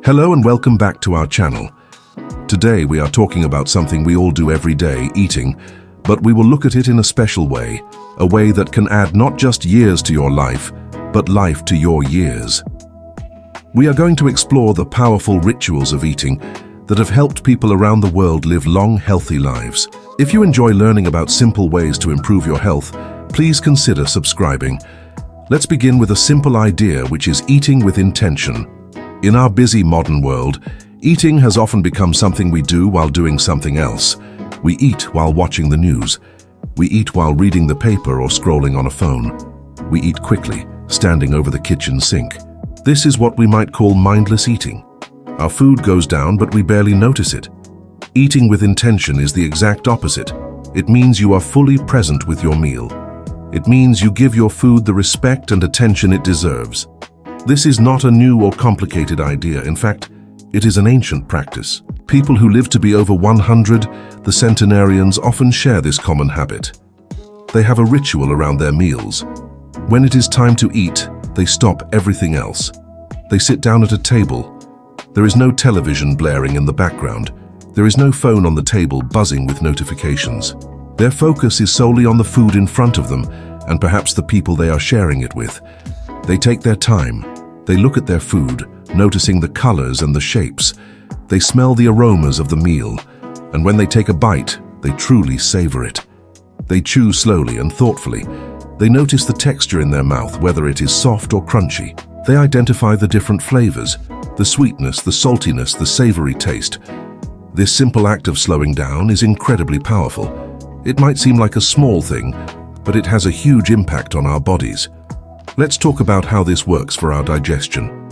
Hello and welcome back to our channel. Today we are talking about something we all do every day, eating, but we will look at it in a special way, a way that can add not just years to your life, but life to your years. We are going to explore the powerful rituals of eating that have helped people around the world live long, healthy lives. If you enjoy learning about simple ways to improve your health, please consider subscribing. Let's begin with a simple idea, which is eating with intention. In our busy modern world, eating has often become something we do while doing something else. We eat while watching the news. We eat while reading the paper or scrolling on a phone. We eat quickly, standing over the kitchen sink. This is what we might call mindless eating. Our food goes down, but we barely notice it. Eating with intention is the exact opposite. It means you are fully present with your meal. It means you give your food the respect and attention it deserves. This is not a new or complicated idea. In fact, it is an ancient practice. People who live to be over 100, the centenarians, often share this common habit. They have a ritual around their meals. When it is time to eat, they stop everything else. They sit down at a table. There is no television blaring in the background. There is no phone on the table buzzing with notifications. Their focus is solely on the food in front of them and perhaps the people they are sharing it with. They take their time. They look at their food, noticing the colors and the shapes. They smell the aromas of the meal, and when they take a bite, they truly savor it. They chew slowly and thoughtfully. They notice the texture in their mouth, whether it is soft or crunchy. They identify the different flavors, the sweetness, the saltiness, the savory taste. This simple act of slowing down is incredibly powerful. It might seem like a small thing, but it has a huge impact on our bodies. Let's talk about how this works for our digestion.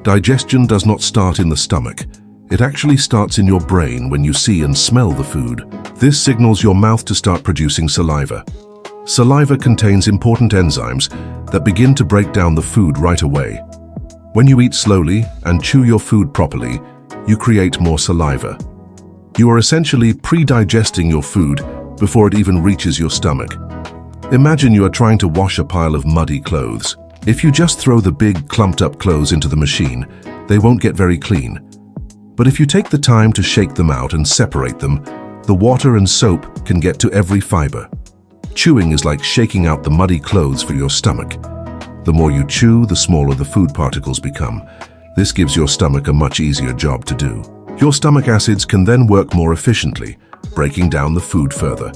Digestion does not start in the stomach. It actually starts in your brain when you see and smell the food. This signals your mouth to start producing saliva. Saliva contains important enzymes that begin to break down the food right away. When you eat slowly and chew your food properly, you create more saliva. You are essentially pre-digesting your food before it even reaches your stomach. Imagine you are trying to wash a pile of muddy clothes. If you just throw the big, clumped-up clothes into the machine, they won't get very clean. But if you take the time to shake them out and separate them, the water and soap can get to every fiber. Chewing is like shaking out the muddy clothes for your stomach. The more you chew, the smaller the food particles become. This gives your stomach a much easier job to do. Your stomach acids can then work more efficiently, breaking down the food further.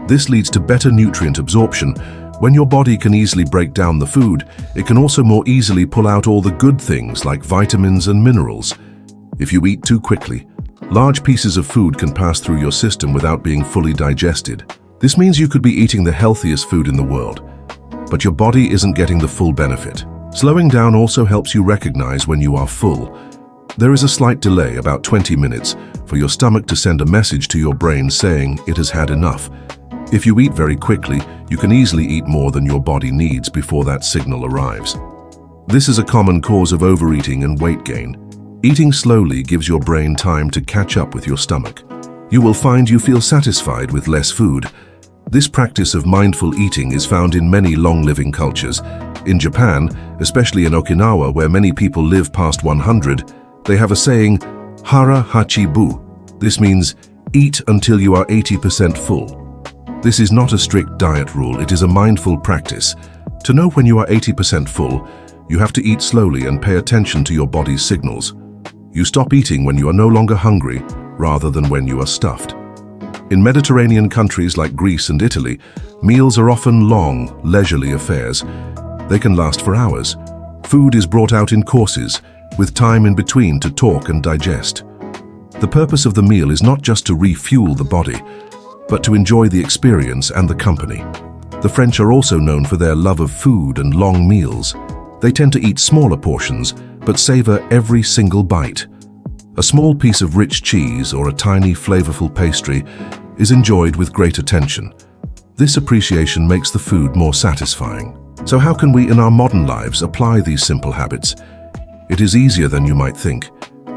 This leads to better nutrient absorption. When your body can easily break down the food, it can also more easily pull out all the good things like vitamins and minerals. If you eat too quickly, large pieces of food can pass through your system without being fully digested. This means you could be eating the healthiest food in the world, but your body isn't getting the full benefit. Slowing down also helps you recognize when you are full. There is a slight delay, about 20 minutes, for your stomach to send a message to your brain saying it has had enough. If you eat very quickly, you can easily eat more than your body needs before that signal arrives. This is a common cause of overeating and weight gain. Eating slowly gives your brain time to catch up with your stomach. You will find you feel satisfied with less food. This practice of mindful eating is found in many long-living cultures. In Japan, especially in Okinawa, where many people live past 100, they have a saying, "Hara hachi bu." This means, eat until you are 80% full. This is not a strict diet rule, it is a mindful practice. To know when you are 80% full, you have to eat slowly and pay attention to your body's signals. You stop eating when you are no longer hungry, rather than when you are stuffed. In Mediterranean countries like Greece and Italy, meals are often long, leisurely affairs. They can last for hours. Food is brought out in courses, with time in between to talk and digest. The purpose of the meal is not just to refuel the body, but to enjoy the experience and the company. The French are also known for their love of food and long meals. They tend to eat smaller portions, but savor every single bite. A small piece of rich cheese or a tiny flavorful pastry is enjoyed with great attention. This appreciation makes the food more satisfying. So how can we in our modern lives apply these simple habits? It is easier than you might think.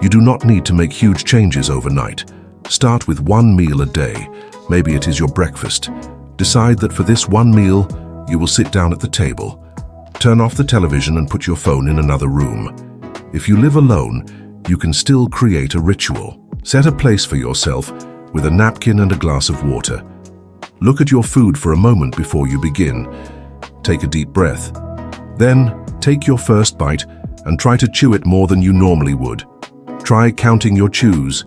You do not need to make huge changes overnight. Start with one meal a day. Maybe it is your breakfast. Decide that for this one meal, you will sit down at the table. Turn off the television and put your phone in another room. If you live alone, you can still create a ritual. Set a place for yourself with a napkin and a glass of water. Look at your food for a moment before you begin. Take a deep breath. Then, take your first bite and try to chew it more than you normally would. Try counting your chews,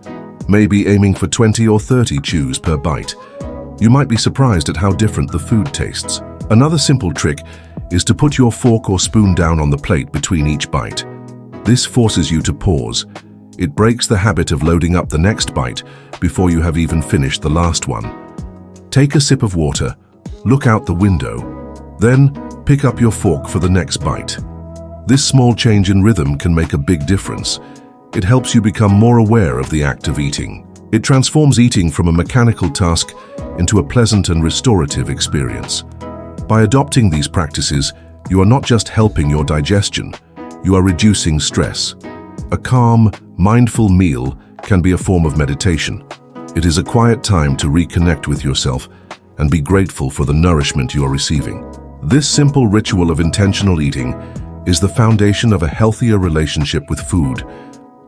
maybe aiming for 20 or 30 chews per bite. You might be surprised at how different the food tastes. Another simple trick is to put your fork or spoon down on the plate between each bite. This forces you to pause. It breaks the habit of loading up the next bite before you have even finished the last one. Take a sip of water, look out the window, then pick up your fork for the next bite. This small change in rhythm can make a big difference. It helps you become more aware of the act of eating. It transforms eating from a mechanical task into a pleasant and restorative experience. By adopting these practices, you are not just helping your digestion, you are reducing stress. A calm, mindful meal can be a form of meditation. It is a quiet time to reconnect with yourself and be grateful for the nourishment you are receiving. This simple ritual of intentional eating is the foundation of a healthier relationship with food.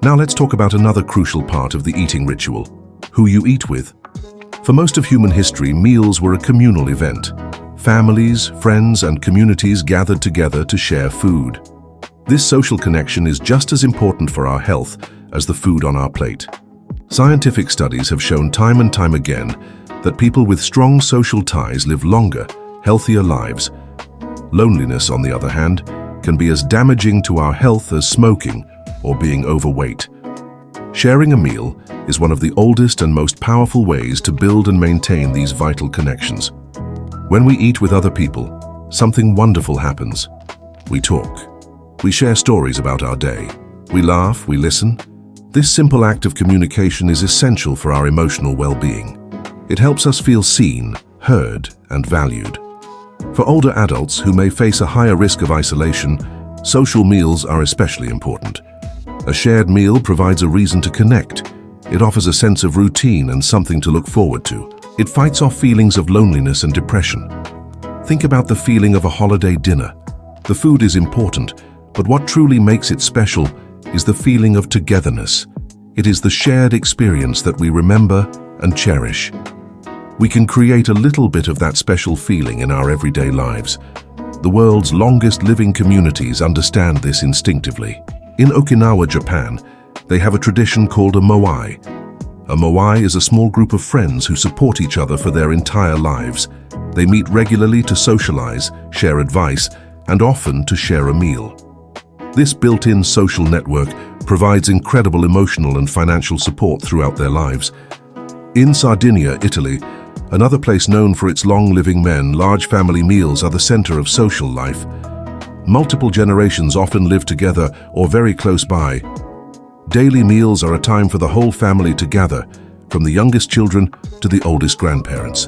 Now let's talk about another crucial part of the eating ritual: who you eat with. For most of human history, meals were a communal event. Families, friends, and communities gathered together to share food. This social connection is just as important for our health as the food on our plate. Scientific studies have shown time and time again that people with strong social ties live longer, healthier lives. Loneliness, on the other hand, can be as damaging to our health as smoking or being overweight. Sharing a meal is one of the oldest and most powerful ways to build and maintain these vital connections. When we eat with other people, something wonderful happens. We talk. We share stories about our day. We laugh, we listen. This simple act of communication is essential for our emotional well-being. It helps us feel seen, heard, and valued. For older adults who may face a higher risk of isolation, social meals are especially important. A shared meal provides a reason to connect. It offers a sense of routine and something to look forward to. It fights off feelings of loneliness and depression. Think about the feeling of a holiday dinner. The food is important, but what truly makes it special is the feeling of togetherness. It is the shared experience that we remember and cherish. We can create a little bit of that special feeling in our everyday lives. The world's longest living communities understand this instinctively. In Okinawa, Japan, they have a tradition called a moai. A moai is a small group of friends who support each other for their entire lives. They meet regularly to socialize, share advice, and often to share a meal. This built-in social network provides incredible emotional and financial support throughout their lives. In Sardinia, Italy, another place known for its long-living men, large family meals are the center of social life. Multiple generations often live together or very close by. Daily meals are a time for the whole family to gather, from the youngest children to the oldest grandparents.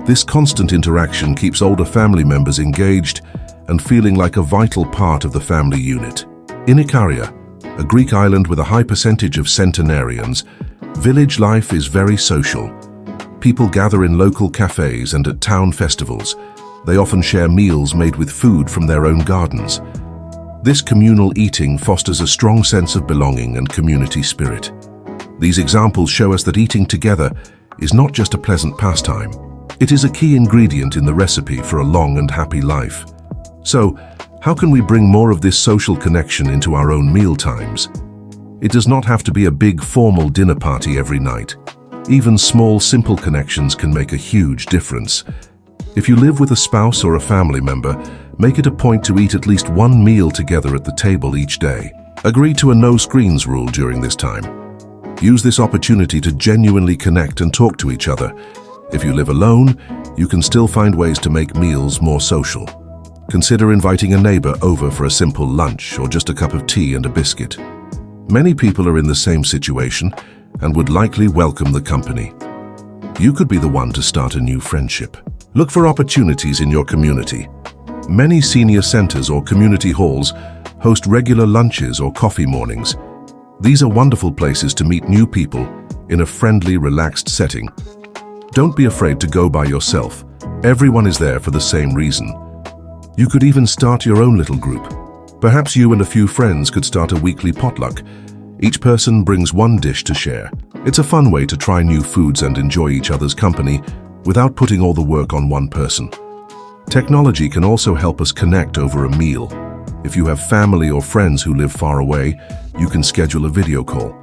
This constant interaction keeps older family members engaged and feeling like a vital part of the family unit. In Ikaria, a Greek island with a high percentage of centenarians, village life is very social. People gather in local cafes and at town festivals. They often share meals made with food from their own gardens. This communal eating fosters a strong sense of belonging and community spirit. These examples show us that eating together is not just a pleasant pastime. It is a key ingredient in the recipe for a long and happy life. So, how can we bring more of this social connection into our own meal times? It does not have to be a big formal dinner party every night. Even small, simple connections can make a huge difference. If you live with a spouse or a family member, make it a point to eat at least one meal together at the table each day. Agree to a no screens rule during this time. Use this opportunity to genuinely connect and talk to each other. If you live alone, you can still find ways to make meals more social. Consider inviting a neighbor over for a simple lunch or just a cup of tea and a biscuit. Many people are in the same situation and would likely welcome the company. You could be the one to start a new friendship. Look for opportunities in your community. Many senior centers or community halls host regular lunches or coffee mornings. These are wonderful places to meet new people in a friendly, relaxed setting. Don't be afraid to go by yourself. Everyone is there for the same reason. You could even start your own little group. Perhaps you and a few friends could start a weekly potluck. Each person brings one dish to share. It's a fun way to try new foods and enjoy each other's company without putting all the work on one person. Technology can also help us connect over a meal. If you have family or friends who live far away, you can schedule a video call.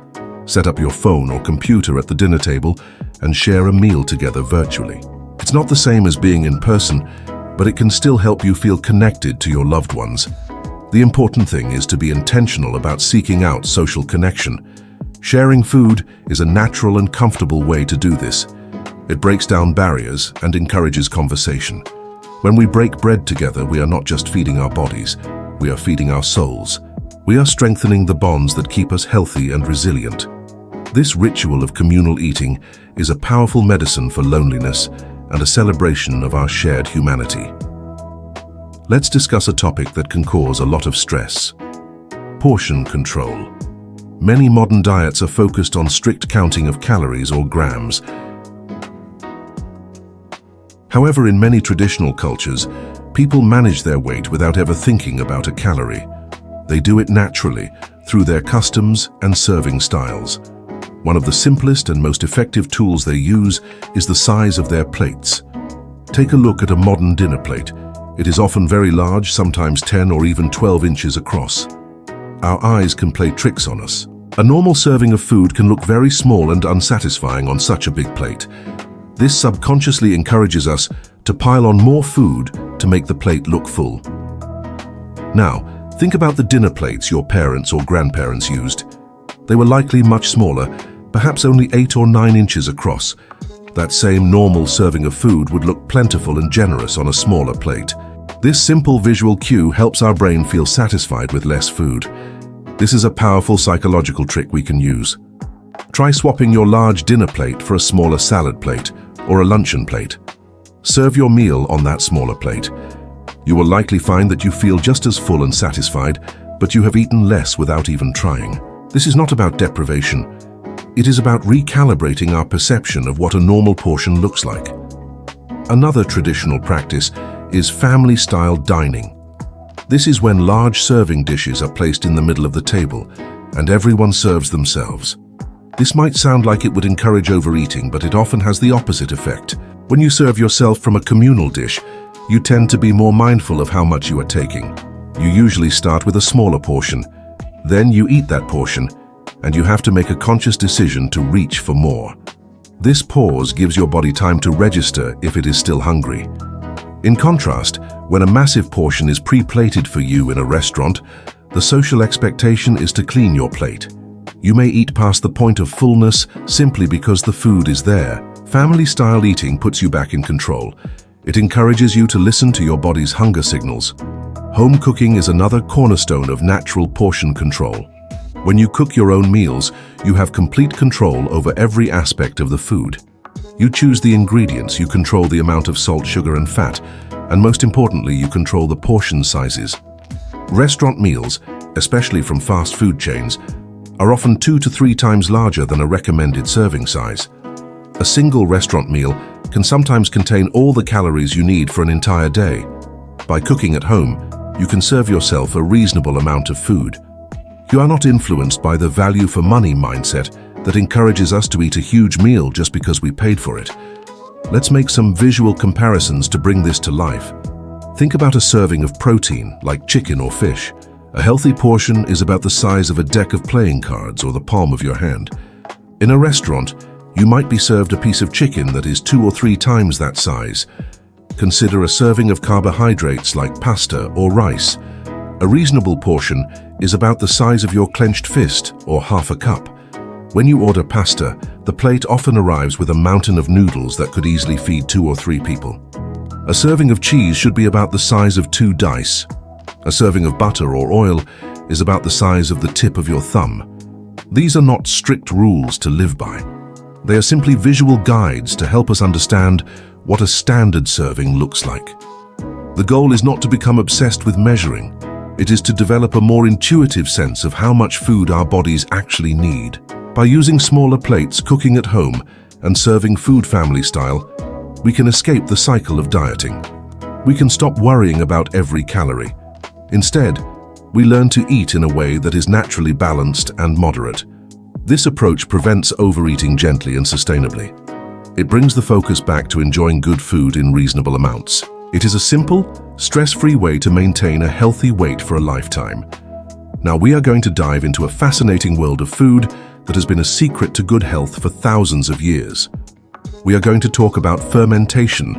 Set up your phone or computer at the dinner table and share a meal together virtually. It's not the same as being in person, but it can still help you feel connected to your loved ones. The important thing is to be intentional about seeking out social connection. Sharing food is a natural and comfortable way to do this. It breaks down barriers and encourages conversation. When we break bread together, we are not just feeding our bodies, we are feeding our souls. We are strengthening the bonds that keep us healthy and resilient. This ritual of communal eating is a powerful medicine for loneliness and a celebration of our shared humanity. Let's discuss a topic that can cause a lot of stress: portion control. Many modern diets are focused on strict counting of calories or grams. However, in many traditional cultures, people manage their weight without ever thinking about a calorie. They do it naturally, through their customs and serving styles. One of the simplest and most effective tools they use is the size of their plates. Take a look at a modern dinner plate. It is often very large, sometimes 10 or even 12 inches across. Our eyes can play tricks on us. A normal serving of food can look very small and unsatisfying on such a big plate. This subconsciously encourages us to pile on more food to make the plate look full. Now, think about the dinner plates your parents or grandparents used. They were likely much smaller, perhaps only 8 or 9 inches across. That same normal serving of food would look plentiful and generous on a smaller plate. This simple visual cue helps our brain feel satisfied with less food. This is a powerful psychological trick we can use. Try swapping your large dinner plate for a smaller salad plate or a luncheon plate. Serve your meal on that smaller plate. You will likely find that you feel just as full and satisfied, but you have eaten less without even trying. This is not about deprivation. It is about recalibrating our perception of what a normal portion looks like. Another traditional practice is family-style dining. This is when large serving dishes are placed in the middle of the table, and everyone serves themselves. This might sound like it would encourage overeating, but it often has the opposite effect. When you serve yourself from a communal dish, you tend to be more mindful of how much you are taking. You usually start with a smaller portion. Then you eat that portion, and you have to make a conscious decision to reach for more. This pause gives your body time to register if it is still hungry. In contrast, when a massive portion is pre-plated for you in a restaurant, the social expectation is to clean your plate. You may eat past the point of fullness simply because the food is there. Family-style eating puts you back in control. It encourages you to listen to your body's hunger signals. Home cooking is another cornerstone of natural portion control. When you cook your own meals, you have complete control over every aspect of the food. You choose the ingredients, you control the amount of salt, sugar, and fat, and most importantly, you control the portion sizes. Restaurant meals, especially from fast food chains, are often 2 to 3 times larger than a recommended serving size. A single restaurant meal can sometimes contain all the calories you need for an entire day. By cooking at home, you can serve yourself a reasonable amount of food. You are not influenced by the value for money mindset that encourages us to eat a huge meal just because we paid for it. Let's make some visual comparisons to bring this to life. Think about a serving of protein, like chicken or fish. A healthy portion is about the size of a deck of playing cards or the palm of your hand. In a restaurant, you might be served a piece of chicken that is 2 or 3 times that size. Consider a serving of carbohydrates like pasta or rice. A reasonable portion is about the size of your clenched fist or half a cup. When you order pasta, the plate often arrives with a mountain of noodles that could easily feed 2 or 3 people. A serving of cheese should be about the size of 2 dice. A serving of butter or oil is about the size of the tip of your thumb. These are not strict rules to live by. They are simply visual guides to help us understand what a standard serving looks like. The goal is not to become obsessed with measuring. It is to develop a more intuitive sense of how much food our bodies actually need. By using smaller plates, cooking at home, and serving food family style, we can escape the cycle of dieting. We can stop worrying about every calorie. Instead, We learn to eat in a way that is naturally balanced and moderate. This approach prevents overeating gently and sustainably. It brings the focus back to enjoying good food in reasonable amounts. It is a simple, stress-free way to maintain a healthy weight for a lifetime. Now we are going to dive into a fascinating world of food that has been a secret to good health for thousands of years. We are going to talk about fermentation.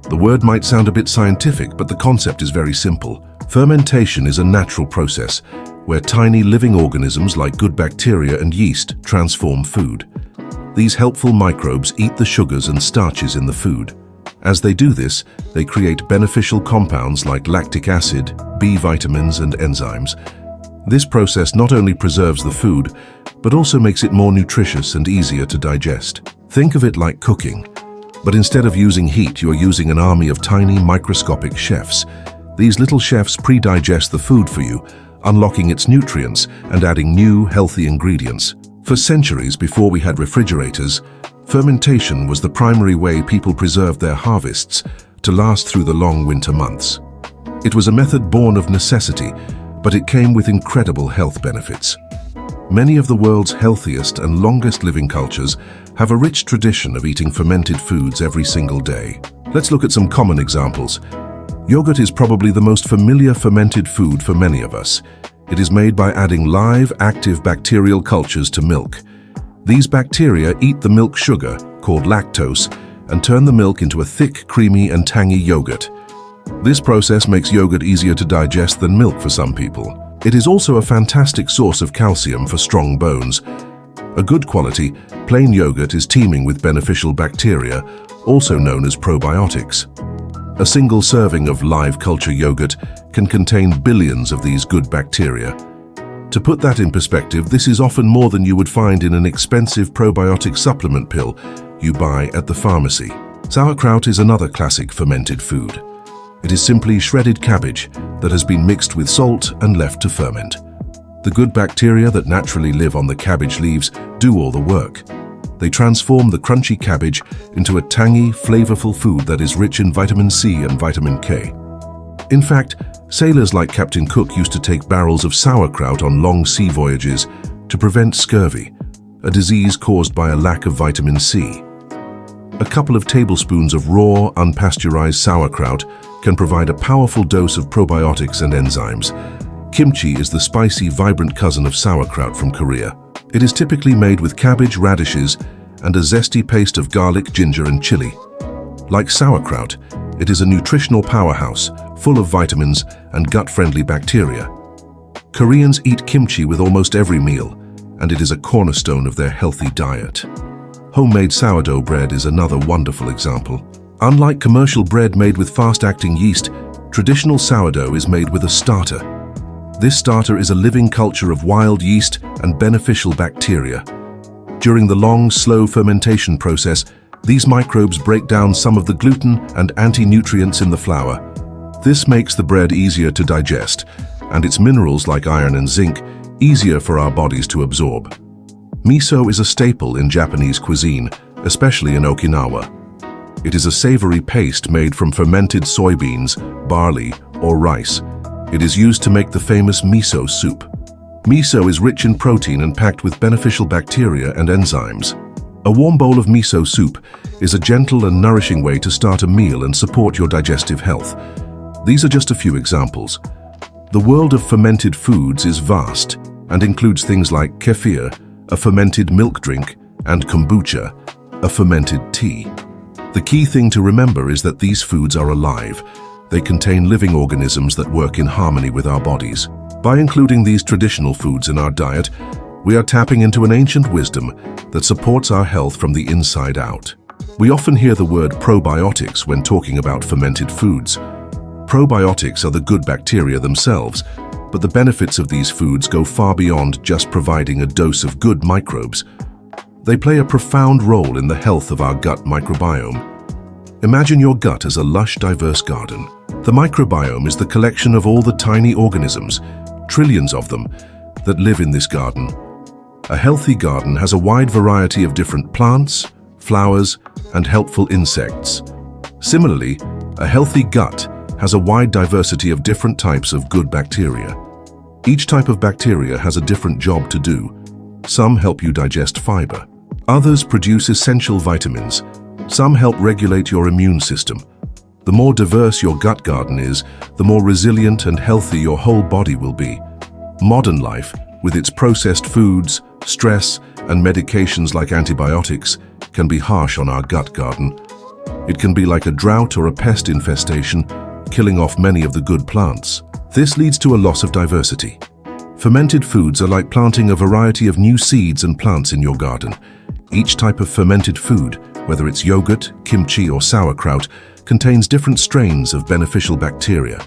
The word might sound a bit scientific, but the concept is very simple. Fermentation is a natural process where tiny living organisms like good bacteria and yeast transform food. These helpful microbes eat the sugars and starches in the food. As they do this, they create beneficial compounds like lactic acid, B vitamins, and enzymes. This process not only preserves the food, but also makes it more nutritious and easier to digest. Think of it like cooking, but instead of using heat, you are using an army of tiny microscopic chefs. These little chefs pre-digest the food for you, unlocking its nutrients and adding new, healthy ingredients. For centuries before we had refrigerators, fermentation was the primary way people preserved their harvests to last through the long winter months. It was a method born of necessity, but it came with incredible health benefits. Many of the world's healthiest and longest living cultures have a rich tradition of eating fermented foods every single day. Let's look at some common examples. Yogurt is probably the most familiar fermented food for many of us. It is made by adding live, active bacterial cultures to milk. These bacteria eat the milk sugar, called lactose, and turn the milk into a thick, creamy, and tangy yogurt. This process makes yogurt easier to digest than milk for some people. It is also a fantastic source of calcium for strong bones. A good quality, plain yogurt is teeming with beneficial bacteria, also known as probiotics. A single serving of live culture yogurt can contain billions of these good bacteria. To put that in perspective, this is often more than you would find in an expensive probiotic supplement pill you buy at the pharmacy. Sauerkraut is another classic fermented food. It is simply shredded cabbage that has been mixed with salt and left to ferment. The good bacteria that naturally live on the cabbage leaves do all the work. They transform the crunchy cabbage into a tangy, flavorful food that is rich in vitamin C and vitamin K. In fact, sailors like Captain Cook used to take barrels of sauerkraut on long sea voyages to prevent scurvy, a disease caused by a lack of vitamin C. A couple of tablespoons of raw, unpasteurized sauerkraut can provide a powerful dose of probiotics and enzymes. Kimchi is the spicy, vibrant cousin of sauerkraut from Korea. It is typically made with cabbage, radishes, and a zesty paste of garlic, ginger, and chili. Like sauerkraut, it is a nutritional powerhouse, full of vitamins and gut-friendly bacteria. Koreans eat kimchi with almost every meal, and it is a cornerstone of their healthy diet. Homemade sourdough bread is another wonderful example. Unlike commercial bread made with fast-acting yeast, traditional sourdough is made with a starter. This starter is a living culture of wild yeast and beneficial bacteria. During the long, slow fermentation process, these microbes break down some of the gluten and anti-nutrients in the flour. This makes the bread easier to digest, and its minerals like iron and zinc easier for our bodies to absorb. Miso is a staple in Japanese cuisine, especially in Okinawa. It is a savory paste made from fermented soybeans, barley, or rice. It is used to make the famous miso soup. Miso is rich in protein and packed with beneficial bacteria and enzymes. A warm bowl of miso soup is a gentle and nourishing way to start a meal and support your digestive health. These are just a few examples. The world of fermented foods is vast and includes things like kefir, a fermented milk drink, and kombucha, a fermented tea. The key thing to remember is that these foods are alive. They contain living organisms that work in harmony with our bodies. By including these traditional foods in our diet, we are tapping into an ancient wisdom that supports our health from the inside out. We often hear the word probiotics when talking about fermented foods. Probiotics are the good bacteria themselves, but the benefits of these foods go far beyond just providing a dose of good microbes. They play a profound role in the health of our gut microbiome. Imagine your gut as a lush, diverse garden. The microbiome is the collection of all the tiny organisms, trillions of them, that live in this garden. A healthy garden has a wide variety of different plants, flowers, and helpful insects. Similarly, a healthy gut has a wide diversity of different types of good bacteria. Each type of bacteria has a different job to do. Some help you digest fiber. Others produce essential vitamins. Some help regulate your immune system. The more diverse your gut garden is, the more resilient and healthy your whole body will be. Modern life, with its processed foods, stress, and medications like antibiotics, can be harsh on our gut garden. It can be like a drought or a pest infestation, killing off many of the good plants. This leads to a loss of diversity. Fermented foods are like planting a variety of new seeds and plants in your garden. Each type of fermented food, whether it's yogurt, kimchi, or sauerkraut, contains different strains of beneficial bacteria.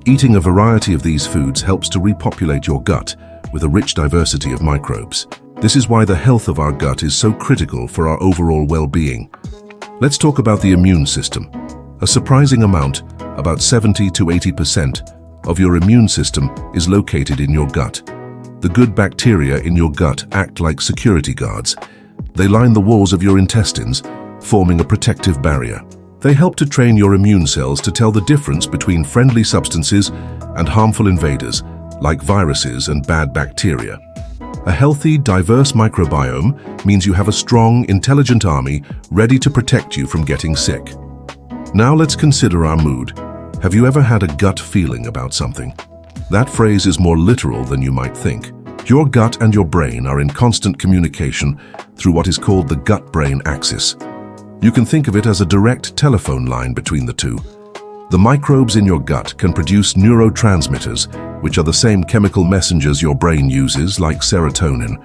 Eating a variety of these foods helps to repopulate your gut with a rich diversity of microbes. This is why the health of our gut is so critical for our overall well-being. Let's talk about the immune system. A surprising amount, about 70 to 80%, of your immune system is located in your gut. The good bacteria in your gut act like security guards. They line the walls of your intestines, forming a protective barrier. They help to train your immune cells to tell the difference between friendly substances and harmful invaders, like viruses and bad bacteria. A healthy, diverse microbiome means you have a strong, intelligent army ready to protect you from getting sick. Now let's consider our mood. Have you ever had a gut feeling about something? That phrase is more literal than you might think. Your gut and your brain are in constant communication through what is called the gut-brain axis. You can think of it as a direct telephone line between the two. The microbes in your gut can produce neurotransmitters, which are the same chemical messengers your brain uses, like serotonin.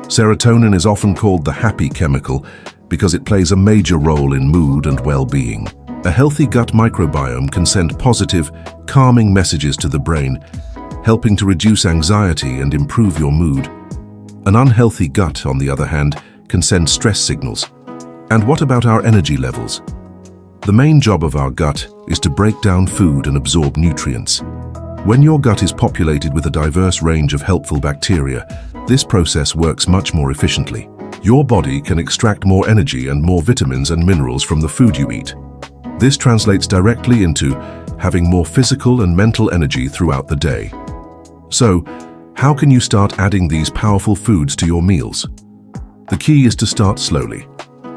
Serotonin is often called the happy chemical because it plays a major role in mood and well-being. A healthy gut microbiome can send positive, calming messages to the brain, helping to reduce anxiety and improve your mood. An unhealthy gut, on the other hand, can send stress signals. And what about our energy levels? The main job of our gut is to break down food and absorb nutrients. When your gut is populated with a diverse range of helpful bacteria, this process works much more efficiently. Your body can extract more energy and more vitamins and minerals from the food you eat. This translates directly into having more physical and mental energy throughout the day. So, how can you start adding these powerful foods to your meals? The key is to start slowly.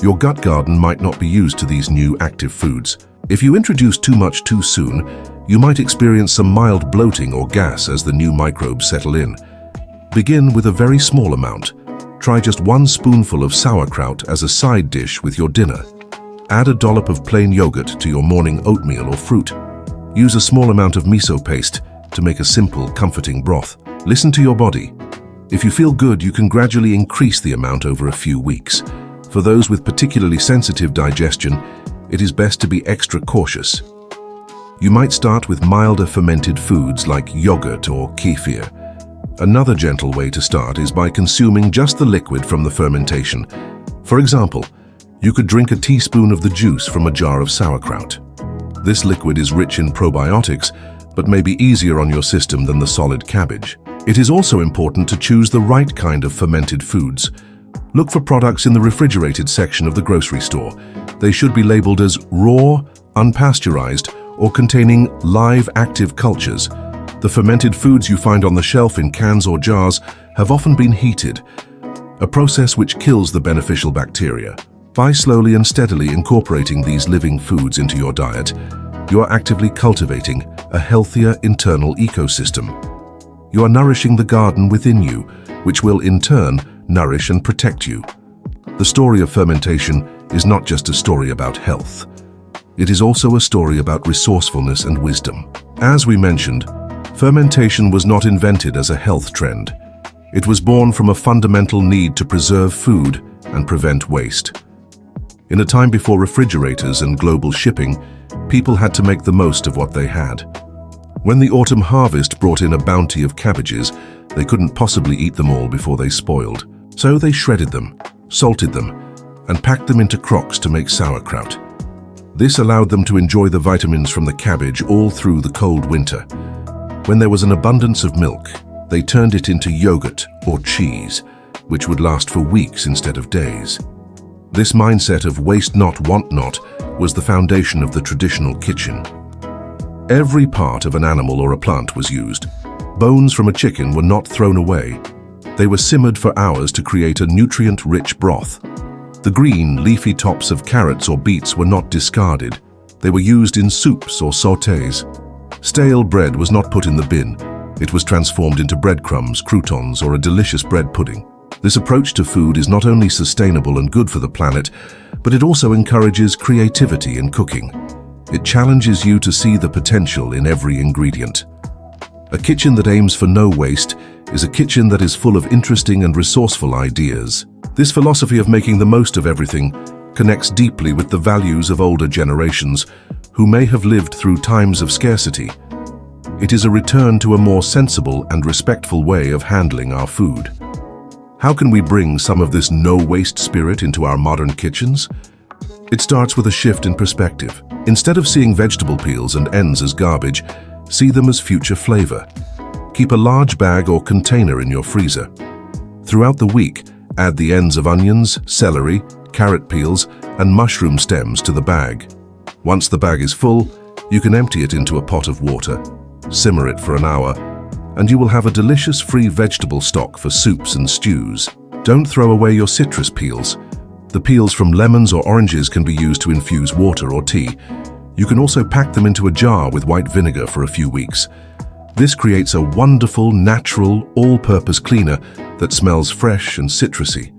Your gut garden might not be used to these new active foods. If you introduce too much too soon, you might experience some mild bloating or gas as the new microbes settle in. Begin with a very small amount. Try just 1 spoonful of sauerkraut as a side dish with your dinner. Add a dollop of plain yogurt to your morning oatmeal or fruit. Use a small amount of miso paste to make a simple, comforting broth. Listen to your body. If you feel good, you can gradually increase the amount over a few weeks. For those with particularly sensitive digestion, it is best to be extra cautious. You might start with milder fermented foods like yogurt or kefir. Another gentle way to start is by consuming just the liquid from the fermentation. For example, you could drink a teaspoon of the juice from a jar of sauerkraut. This liquid is rich in probiotics, but may be easier on your system than the solid cabbage. It is also important to choose the right kind of fermented foods. Look for products in the refrigerated section of the grocery store. They should be labeled as raw, unpasteurized, or containing live active cultures. The fermented foods you find on the shelf in cans or jars have often been heated, a process which kills the beneficial bacteria. By slowly and steadily incorporating these living foods into your diet, you are actively cultivating a healthier internal ecosystem. You are nourishing the garden within you, which will in turn nourish and protect you. The story of fermentation is not just a story about health. It is also a story about resourcefulness and wisdom. As we mentioned, fermentation was not invented as a health trend. It was born from a fundamental need to preserve food and prevent waste. In a time before refrigerators and global shipping, people had to make the most of what they had. When the autumn harvest brought in a bounty of cabbages, they couldn't possibly eat them all before they spoiled. So they shredded them, salted them, and packed them into crocks to make sauerkraut. This allowed them to enjoy the vitamins from the cabbage all through the cold winter. When there was an abundance of milk, they turned it into yogurt or cheese, which would last for weeks instead of days. This mindset of waste not, want not was the foundation of the traditional kitchen. Every part of an animal or a plant was used. Bones from a chicken were not thrown away. They were simmered for hours to create a nutrient-rich broth. The green, leafy tops of carrots or beets were not discarded. They were used in soups or sautés. Stale bread was not put in the bin. It was transformed into breadcrumbs, croutons, or a delicious bread pudding. This approach to food is not only sustainable and good for the planet, but it also encourages creativity in cooking. It challenges you to see the potential in every ingredient. A kitchen that aims for no waste is a kitchen that is full of interesting and resourceful ideas. This philosophy of making the most of everything connects deeply with the values of older generations who may have lived through times of scarcity. It is a return to a more sensible and respectful way of handling our food. How can we bring some of this no-waste spirit into our modern kitchens? It starts with a shift in perspective. Instead of seeing vegetable peels and ends as garbage, see them as future flavor. Keep a large bag or container in your freezer. Throughout the week, add the ends of onions, celery, carrot peels, and mushroom stems to the bag. Once the bag is full, you can empty it into a pot of water. Simmer it for an hour, and you will have a delicious free vegetable stock for soups and stews. Don't throw away your citrus peels. The peels from lemons or oranges can be used to infuse water or tea. You can also pack them into a jar with white vinegar for a few weeks. This creates a wonderful, natural, all-purpose cleaner that smells fresh and citrusy.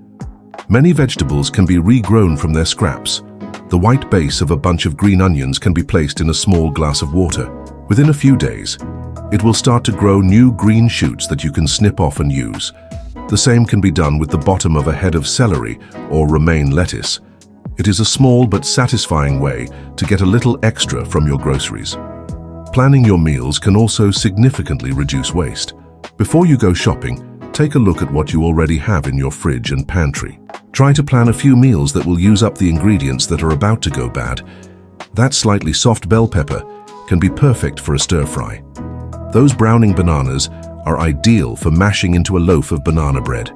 Many vegetables can be regrown from their scraps. The white base of a bunch of green onions can be placed in a small glass of water. Within a few days, it will start to grow new green shoots that you can snip off and use. The same can be done with the bottom of a head of celery or romaine lettuce. It is a small but satisfying way to get a little extra from your groceries. Planning your meals can also significantly reduce waste. Before you go shopping, take a look at what you already have in your fridge and pantry. Try to plan a few meals that will use up the ingredients that are about to go bad. That slightly soft bell pepper can be perfect for a stir-fry. Those browning bananas are ideal for mashing into a loaf of banana bread.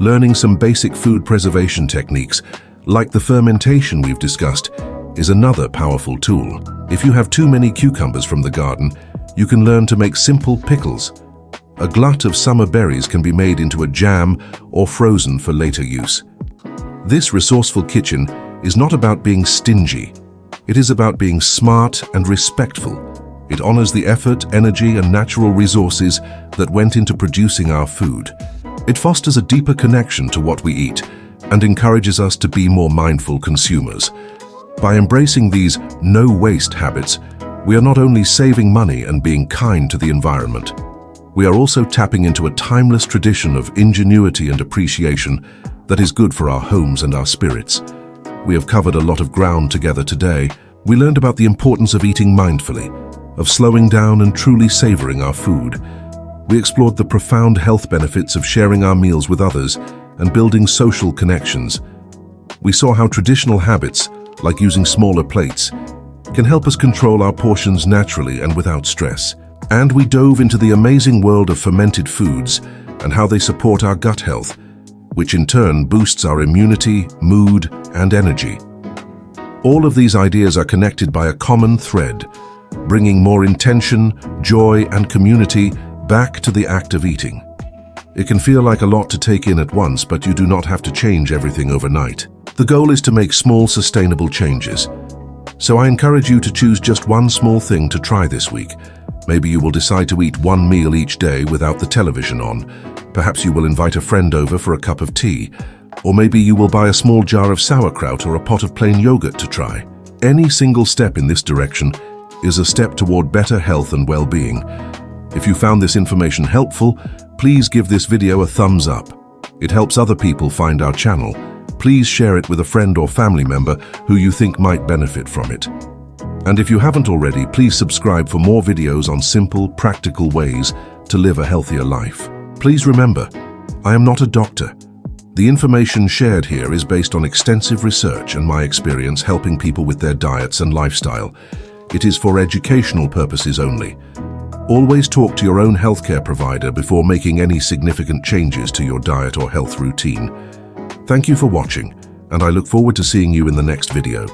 Learning some basic food preservation techniques, like the fermentation we've discussed, is another powerful tool. If you have too many cucumbers from the garden, you can learn to make simple pickles. A glut of summer berries can be made into a jam or frozen for later use. This resourceful kitchen is not about being stingy. It is about being smart and respectful. It honors the effort, energy, and natural resources that went into producing our food. It fosters a deeper connection to what we eat and encourages us to be more mindful consumers. By embracing these no-waste habits, we are not only saving money and being kind to the environment, we are also tapping into a timeless tradition of ingenuity and appreciation that is good for our homes and our spirits. We have covered a lot of ground together today. We learned about the importance of eating mindfully, of slowing down and truly savoring our food. We explored the profound health benefits of sharing our meals with others and building social connections. We saw how traditional habits, like using smaller plates, can help us control our portions naturally and without stress. And we dove into the amazing world of fermented foods and how they support our gut health, which in turn boosts our immunity, mood, and energy. All of these ideas are connected by a common thread, bringing more intention, joy, and community back to the act of eating. It can feel like a lot to take in at once, but you do not have to change everything overnight. The goal is to make small, sustainable changes. So I encourage you to choose just one small thing to try this week. Maybe you will decide to eat one meal each day without the television on. Perhaps you will invite a friend over for a cup of tea. Or maybe you will buy a small jar of sauerkraut or a pot of plain yogurt to try. Any single step in this direction is a step toward better health and well-being. If you found this information helpful, please give this video a thumbs up. It helps other people find our channel. Please share it with a friend or family member who you think might benefit from it. And if you haven't already, please subscribe for more videos on simple, practical ways to live a healthier life. Please remember, I am not a doctor. The information shared here is based on extensive research and my experience helping people with their diets and lifestyle. It is for educational purposes only. Always talk to your own healthcare provider before making any significant changes to your diet or health routine. Thank you for watching, and I look forward to seeing you in the next video.